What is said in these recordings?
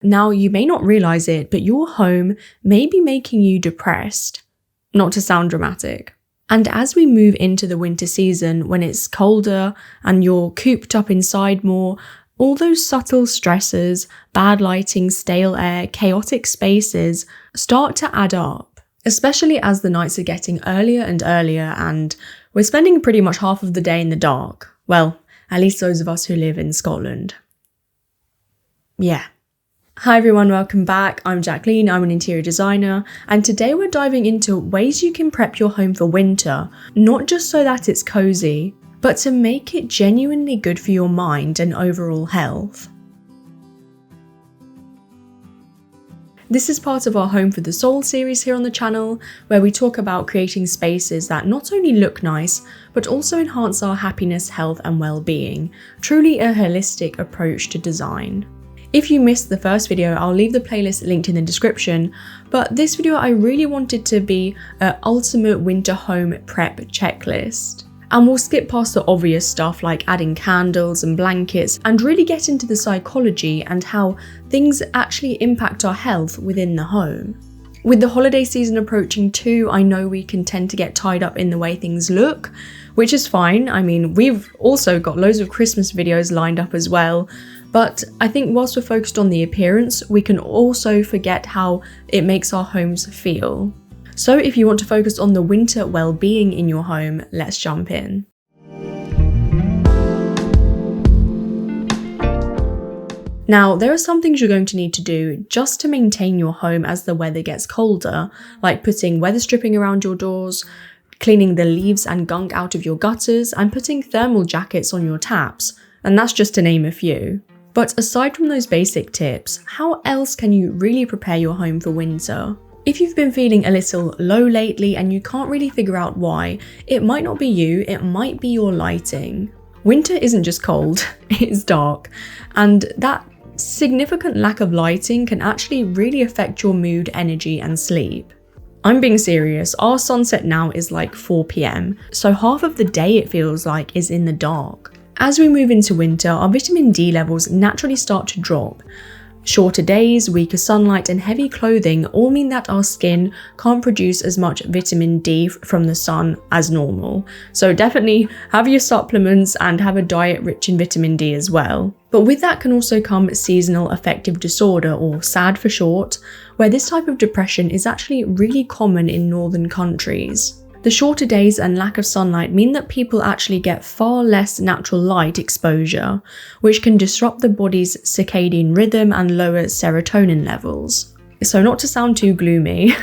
Now, you may not realize it, but your home may be making you depressed. Not to sound dramatic. And as we move into the winter season, when it's colder and you're cooped up inside more, all those subtle stresses, bad lighting, stale air, chaotic spaces start to add up, especially as the nights are getting earlier and earlier and we're spending pretty much half of the day in the dark. Well, at least those of us who live in Scotland. Yeah. Hi everyone, welcome back. I'm Jacqueline, I'm an interior designer, and today we're diving into ways you can prep your home for winter, not just so that it's cozy, but to make it genuinely good for your mind and overall health. This is part of our Home for the Soul series here on the channel, where we talk about creating spaces that not only look nice, but also enhance our happiness, health and well-being. Truly a holistic approach to design. If you missed the first video, I'll leave the playlist linked in the description, but this video I really wanted to be an ultimate winter home prep checklist. And we'll skip past the obvious stuff like adding candles and blankets and really get into the psychology and how things actually impact our health within the home. With the holiday season approaching too, I know we can tend to get tied up in the way things look, which is fine. I mean, we've also got loads of Christmas videos lined up as well. But I think whilst we're focused on the appearance, we can also forget how it makes our homes feel. So if you want to focus on the winter well-being in your home, let's jump in. Now, there are some things you're going to need to do just to maintain your home as the weather gets colder, like putting weather stripping around your doors, cleaning the leaves and gunk out of your gutters, and putting thermal jackets on your taps, and that's just to name a few. But aside from those basic tips, how else can you really prepare your home for winter? If you've been feeling a little low lately and you can't really figure out why, it might not be you, it might be your lighting. Winter isn't just cold, it's dark, and that significant lack of lighting can actually really affect your mood, energy and sleep. I'm being serious, our sunset now is like 4 p.m, so half of the day it feels like is in the dark. As we move into winter, our vitamin D levels naturally start to drop. Shorter days, weaker sunlight and heavy clothing all mean that our skin can't produce as much vitamin D from the sun as normal. So definitely have your supplements and have a diet rich in vitamin D as well. But with that can also come seasonal affective disorder, or SAD for short, where this type of depression is actually really common in northern countries. The shorter days and lack of sunlight mean that people actually get far less natural light exposure, which can disrupt the body's circadian rhythm and lower serotonin levels. So not to sound too gloomy,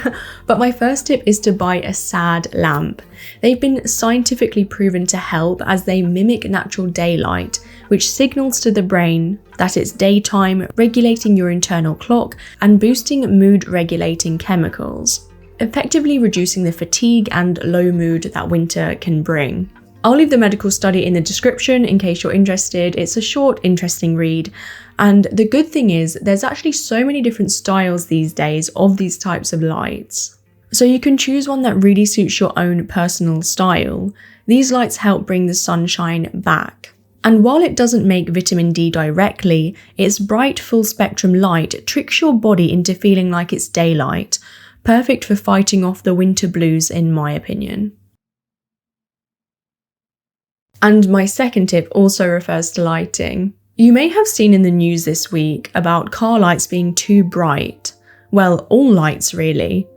but my first tip is to buy a SAD lamp. They've been scientifically proven to help as they mimic natural daylight, which signals to the brain that it's daytime, regulating your internal clock and boosting mood regulating chemicals, effectively reducing the fatigue and low mood that winter can bring. I'll leave the medical study in the description in case you're interested. It's a short, interesting read. And the good thing is there's actually so many different styles these days of these types of lights. So you can choose one that really suits your own personal style. These lights help bring the sunshine back. And while it doesn't make vitamin D directly, its bright full spectrum light tricks your body into feeling like it's daylight. Perfect for fighting off the winter blues in my opinion. And my second tip also refers to lighting. You may have seen in the news this week about car lights being too bright. Well, all lights really.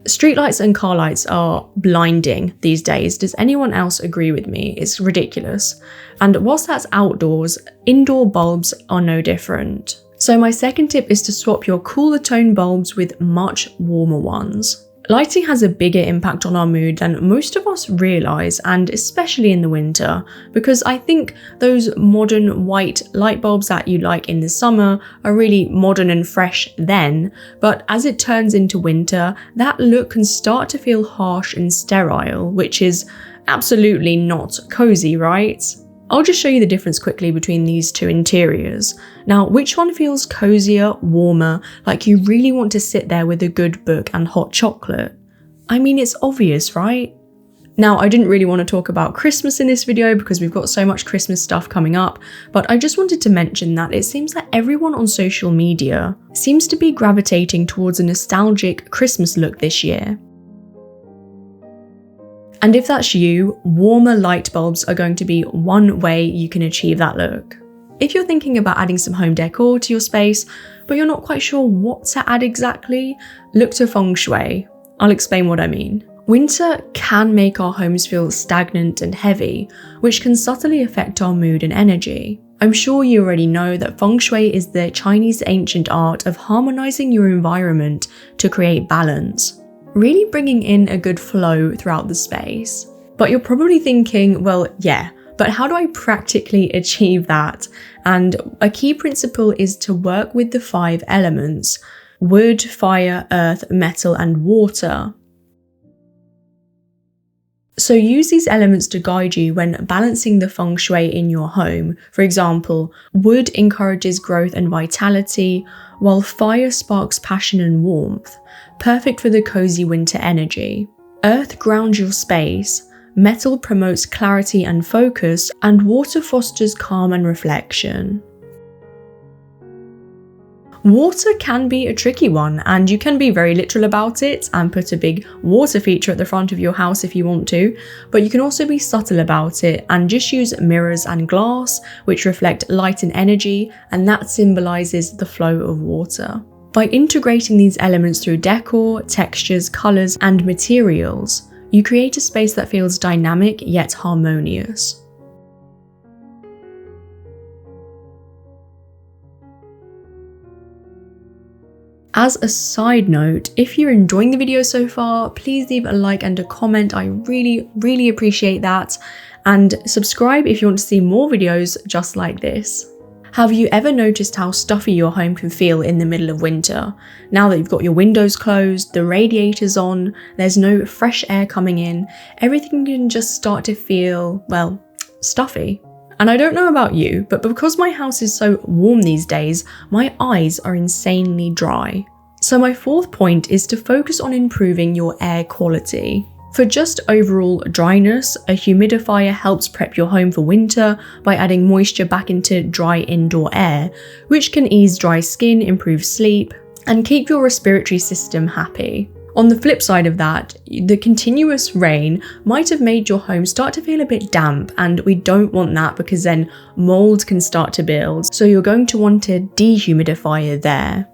Streetlights and car lights are blinding these days. Does anyone else agree with me? It's ridiculous. And whilst that's outdoors, indoor bulbs are no different. So my second tip is to swap your cooler tone bulbs with much warmer ones. Lighting has a bigger impact on our mood than most of us realise, and especially in the winter, because I think those modern white light bulbs that you like in the summer are really modern and fresh then, but as it turns into winter, that look can start to feel harsh and sterile, which is absolutely not cozy, right? I'll just show you the difference quickly between these two interiors. Now, which one feels cozier, warmer, like you really want to sit there with a good book and hot chocolate? I mean, it's obvious, right? Now, I didn't really want to talk about Christmas in this video because we've got so much Christmas stuff coming up, but I just wanted to mention that it seems that everyone on social media seems to be gravitating towards a nostalgic Christmas look this year. And if that's you, warmer light bulbs are going to be one way you can achieve that look. If you're thinking about adding some home decor to your space, but you're not quite sure what to add exactly, look to Feng Shui. I'll explain what I mean. Winter can make our homes feel stagnant and heavy, which can subtly affect our mood and energy. I'm sure you already know that Feng Shui is the Chinese ancient art of harmonizing your environment to create balance, really bringing in a good flow throughout the space. But you're probably thinking, well, yeah, but how do I practically achieve that? And a key principle is to work with the 5 elements: wood, fire, earth, metal, and water. So use these elements to guide you when balancing the feng shui in your home. For example, wood encourages growth and vitality, while fire sparks passion and warmth, perfect for the cozy winter energy. Earth grounds your space, metal promotes clarity and focus, and water fosters calm and reflection. Water can be a tricky one, and you can be very literal about it and put a big water feature at the front of your house if you want to, but you can also be subtle about it and just use mirrors and glass, which reflect light and energy, and that symbolizes the flow of water. By integrating these elements through decor, textures, colors, and materials, you create a space that feels dynamic yet harmonious. As a side note, if you're enjoying the video so far, please leave a like and a comment. I really appreciate that. And subscribe if you want to see more videos just like this. Have you ever noticed how stuffy your home can feel in the middle of winter? Now that you've got your windows closed, the radiators on, there's no fresh air coming in, everything can just start to feel, well, stuffy. And I don't know about you, but because my house is so warm these days, my eyes are insanely dry. So my 4th point is to focus on improving your air quality. For just overall dryness, a humidifier helps prep your home for winter by adding moisture back into dry indoor air, which can ease dry skin, improve sleep, and keep your respiratory system happy. On the flip side of that, the continuous rain might have made your home start to feel a bit damp, and we don't want that because then mold can start to build, so you're going to want a dehumidifier there.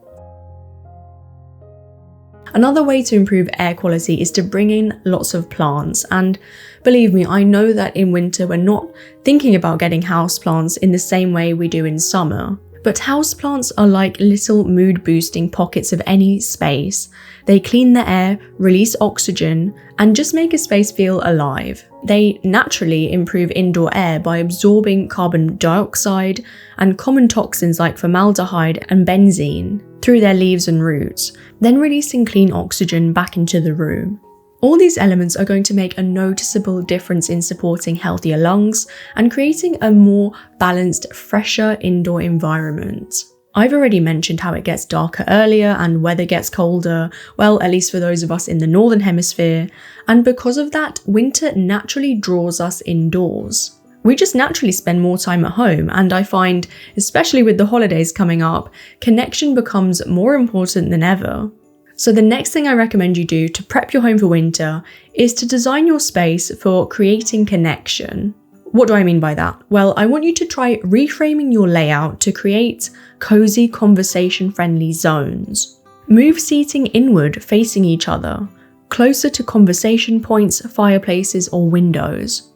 Another way to improve air quality is to bring in lots of plants, and believe me, I know that in winter we're not thinking about getting houseplants in the same way we do in summer. But houseplants are like little mood-boosting pockets of any space. They clean the air, release oxygen, and just make a space feel alive. They naturally improve indoor air by absorbing carbon dioxide and common toxins like formaldehyde and benzene through their leaves and roots, then releasing clean oxygen back into the room. All these elements are going to make a noticeable difference in supporting healthier lungs and creating a more balanced, fresher indoor environment. I've already mentioned how it gets darker earlier and weather gets colder, well, at least for those of us in the northern hemisphere, and because of that, winter naturally draws us indoors. We just naturally spend more time at home, and I find, especially with the holidays coming up, connection becomes more important than ever. So the next thing I recommend you do to prep your home for winter is to design your space for creating connection. What do I mean by that? Well, I want you to try reframing your layout to create cozy, conversation-friendly zones. Move seating inward, facing each other, closer to conversation points, fireplaces, or windows.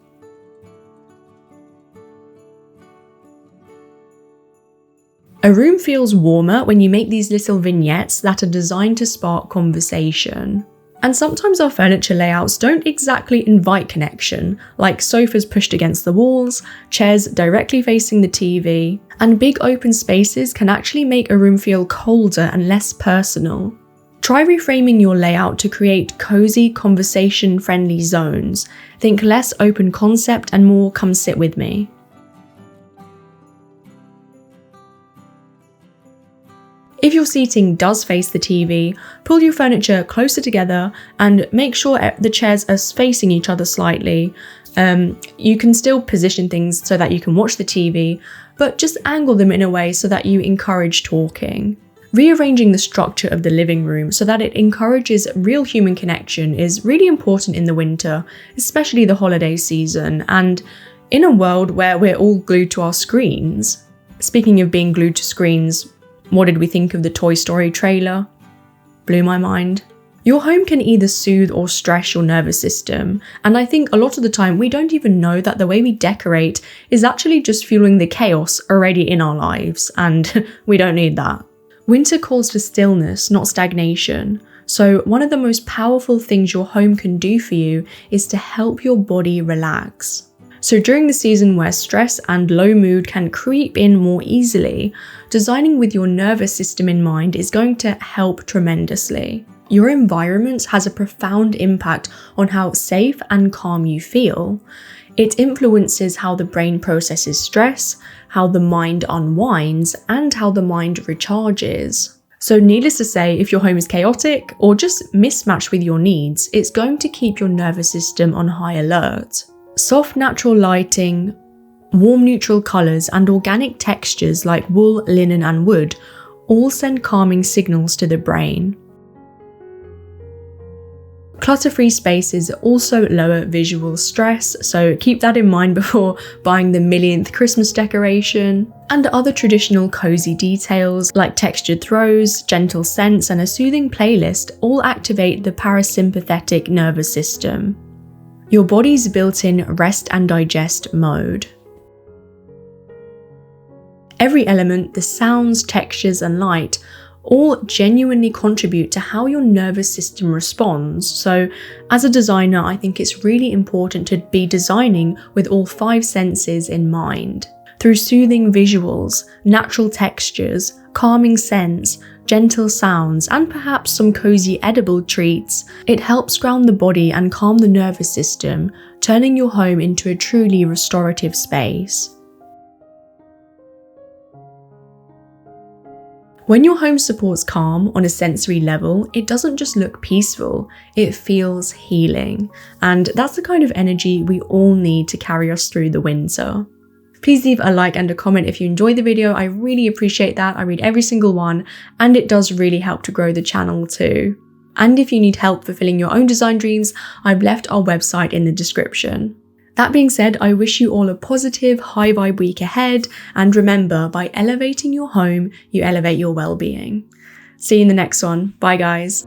A room feels warmer when you make these little vignettes that are designed to spark conversation. And sometimes our furniture layouts don't exactly invite connection, like sofas pushed against the walls, chairs directly facing the TV, and big open spaces can actually make a room feel colder and less personal. Try reframing your layout to create cozy, conversation-friendly zones. Think less open concept and more come sit with me. If your seating does face the TV, pull your furniture closer together and make sure the chairs are facing each other slightly. You can still position things so that you can watch the TV, but just angle them in a way so that you encourage talking. Rearranging the structure of the living room so that it encourages real human connection is really important in the winter, especially the holiday season, and in a world where we're all glued to our screens. Speaking of being glued to screens, what did we think of the Toy Story trailer? Blew my mind. Your home can either soothe or stress your nervous system, and I think a lot of the time we don't even know that the way we decorate is actually just fueling the chaos already in our lives, and we don't need that. Winter calls for stillness, not stagnation. So one of the most powerful things your home can do for you is to help your body relax. So during the season where stress and low mood can creep in more easily, designing with your nervous system in mind is going to help tremendously. Your environment has a profound impact on how safe and calm you feel. It influences how the brain processes stress, how the mind unwinds, and how the mind recharges. So needless to say, if your home is chaotic or just mismatched with your needs, it's going to keep your nervous system on high alert. Soft natural lighting, warm neutral colours, and organic textures like wool, linen, and wood all send calming signals to the brain. Clutter-free spaces also lower visual stress, so keep that in mind before buying the millionth Christmas decoration. And other traditional cozy details like textured throws, gentle scents, and a soothing playlist all activate the parasympathetic nervous system, your body's built-in rest and digest mode. Every element, the sounds, textures, and light, all genuinely contribute to how your nervous system responds. So as a designer, I think it's really important to be designing with all 5 senses in mind. Through soothing visuals, natural textures, calming scents, gentle sounds, and perhaps some cozy edible treats, it helps ground the body and calm the nervous system, turning your home into a truly restorative space. When your home supports calm on a sensory level, it doesn't just look peaceful, it feels healing. And that's the kind of energy we all need to carry us through the winter. Please leave a like and a comment if you enjoyed the video. I really appreciate that. I read every single one, and it does really help to grow the channel too. And if you need help fulfilling your own design dreams, I've left our website in the description. That being said, I wish you all a positive, high vibe week ahead, and remember, by elevating your home, you elevate your well-being. See you in the next one. Bye guys.